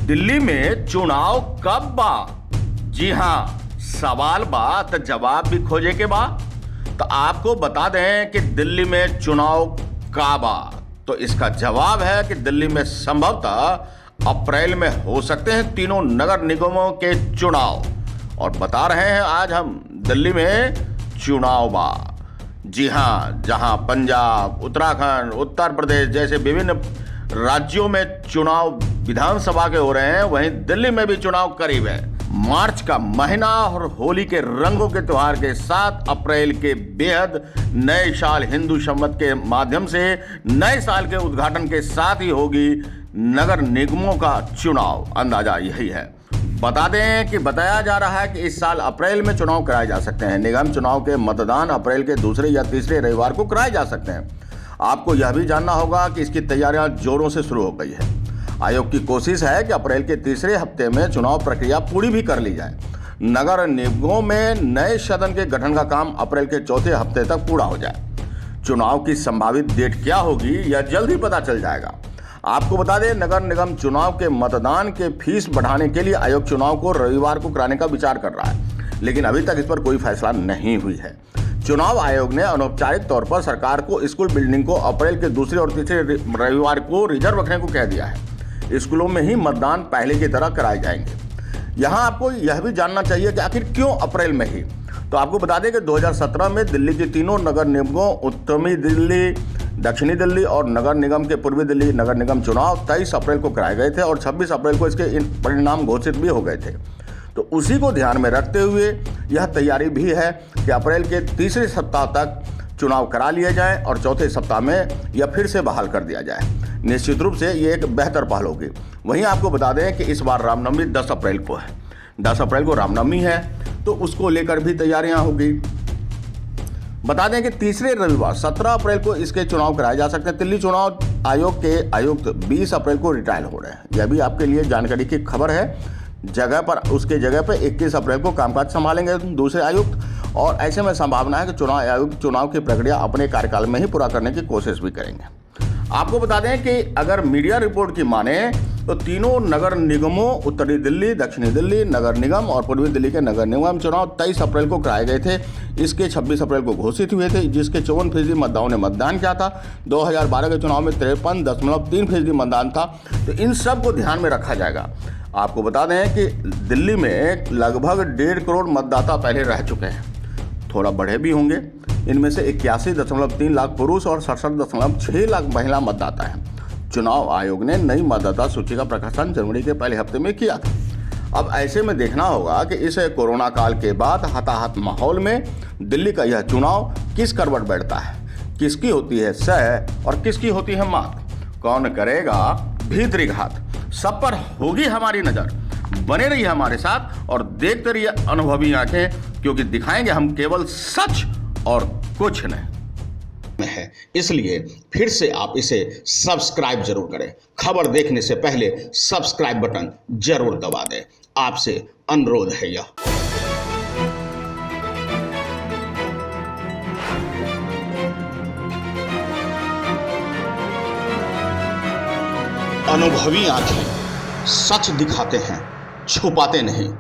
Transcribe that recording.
दिल्ली में चुनाव कब बा? जी हाँ, सवाल बा तो जवाब भी खोजे के बा। तो आपको बता दें कि दिल्ली में चुनाव का बा, तो इसका जवाब है कि दिल्ली में संभवतः अप्रैल में हो सकते हैं तीनों नगर निगमों के चुनाव। और बता रहे हैं आज हम दिल्ली में चुनाव बा। जी हाँ, जहां पंजाब, उत्तराखंड, उत्तर प्रदेश जैसे विभिन्न राज्यों में चुनाव विधानसभा के हो रहे हैं, वहीं दिल्ली में भी चुनाव करीब है। मार्च का महीना और होली के रंगों के त्योहार के साथ अप्रैल के बेहद नए साल हिंदू संवत के माध्यम से नए साल के उद्घाटन के साथ ही होगी नगर निगमों का चुनाव। अंदाजा यही है। बता दें कि बताया जा रहा है कि इस साल अप्रैल में चुनाव कराए जा सकते हैं। निगम चुनाव के मतदान अप्रैल के दूसरे या तीसरे रविवार को कराए जा सकते हैं। आपको यह भी जानना होगा कि इसकी तैयारियां जोरों से शुरू हो गई है। आयोग की कोशिश है कि अप्रैल के तीसरे हफ्ते में चुनाव प्रक्रिया पूरी भी कर ली जाए। नगर निगमों में नए सदन के गठन का काम अप्रैल के चौथे हफ्ते तक पूरा हो जाए। चुनाव की संभावित डेट क्या होगी यह जल्द ही पता चल जाएगा। आपको बता दें, नगर निगम चुनाव के मतदान के फीस बढ़ाने के लिए आयोग चुनाव को रविवार को कराने का विचार कर रहा है, लेकिन अभी तक इस पर कोई फैसला नहीं हुई है। चुनाव आयोग ने अनौपचारिक तौर पर सरकार को स्कूल बिल्डिंग को अप्रैल के दूसरे और तीसरे रविवार को रिजर्व रखने को कह दिया है। स्कूलों में ही मतदान पहले की तरह कराए जाएंगे। यहाँ आपको यह भी जानना चाहिए कि आखिर क्यों अप्रैल में ही। तो आपको बता दें कि 2017 में दिल्ली की तीनों नगर निगमों उत्तरी दिल्ली, दक्षिणी दिल्ली और नगर निगम के पूर्वी दिल्ली नगर निगम चुनाव 23 अप्रैल को कराए गए थे और 26 अप्रैल को इसके परिणाम घोषित भी हो गए थे। तो उसी को ध्यान में रखते हुए यह तैयारी भी है कि अप्रैल के तीसरे सप्ताह तक चुनाव करा लिए जाए और चौथे सप्ताह में यह फिर से बहाल कर दिया जाए। निश्चित रूप से ये एक बेहतर पहल होगी। वहीं आपको बता दें कि इस बार रामनवमी 10 अप्रैल को है। 10 अप्रैल को रामनवमी है, तो उसको लेकर भी तैयारियां होगी। बता दें कि तीसरे रविवार 17 अप्रैल को इसके चुनाव कराए जा सकते हैं। दिल्ली चुनाव आयोग के आयुक्त 20 अप्रैल को रिटायर हो रहे हैं। यह भी आपके लिए जानकारी की खबर है। उसके जगह पर 21 अप्रैल को कामकाज संभालेंगे दूसरे आयुक्त, और ऐसे में संभावना है कि चुनाव आयुक्त चुनाव की प्रक्रिया अपने कार्यकाल में ही पूरा करने की कोशिश भी करेंगे। आपको बता दें कि अगर मीडिया रिपोर्ट की माने तो तीनों नगर निगमों उत्तरी दिल्ली, दक्षिणी दिल्ली नगर निगम और पूर्वी दिल्ली के नगर निगम चुनाव 23 अप्रैल को कराए गए थे। इसके 26 अप्रैल को घोषित हुए थे, जिसके 54% मतदाताओं ने मतदान किया था। 2012 के चुनाव में 53.3% मतदान था। तो इन सब को ध्यान में रखा जाएगा। आपको बता दें कि दिल्ली में लगभग 1.5 करोड़ मतदाता पहले रह चुके हैं, थोड़ा बढ़े भी होंगे। इनमें से 81.3 लाख पुरुष और 67.6 लाख महिला मतदाता हैं। चुनाव आयोग ने नई मतदाता सूची का प्रकाशन जनवरी के पहले हफ्ते में किया था। अब ऐसे में देखना होगा कि इस कोरोना काल के बाद हताहत माहौल में दिल्ली का यह चुनाव किस करवट बैठता है, किसकी होती है सह और किसकी होती है मात, कौन करेगा भीतरी घात। सब पर होगी हमारी नजर। बने रहिए हमारे साथ और देखते रहिए अनुभवी आंखें, क्योंकि दिखाएंगे हम केवल सच और कुछ नहीं है। इसलिए फिर से आप इसे सब्सक्राइब जरूर करें। खबर देखने से पहले सब्सक्राइब बटन जरूर दबा दें। आपसे अनुरोध है यह। अनुभवी आंखें सच दिखाते हैं, छुपाते नहीं।